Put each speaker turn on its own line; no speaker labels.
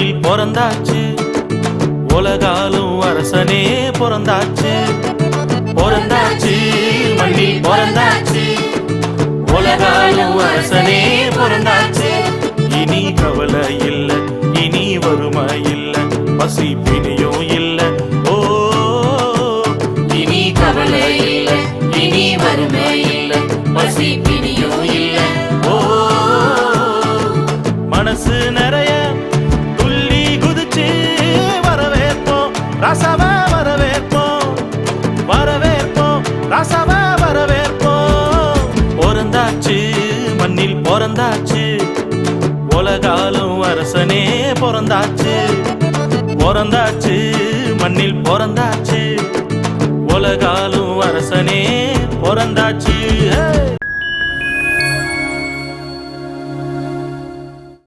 மண்ணில் பிறந்தாச்சு உலகாலும் அரசனே பிறந்தாச்சு பிறந்தாச்சு மண்ணில் பிறந்தாச்சு உலகாலும் அரசனே பிறந்தாச்சு இனி கவலை இல்ல இனி வறுமை இல்ல பசி பிணியும் இல்ல ஓ இனி கவலை இல்ல இனி வறுமை இல்ல பசி பிணியும் இல்ல ஓ மனசு நிறைய துள்ளி குதிச்சு வரவேற்போம் ரசவ வரவேற்போம் வரவேற்போம் ரசவ வரவேற்போம் பிறந்தாச்சு மண்ணில் பிறந்தாச்சு உலகாலும் அரசனே பிறந்தாச்சு பிறந்தாச்சு மண்ணில் பிறந்தாச்சு உலகாலும் அரசனே பிறந்தாச்சு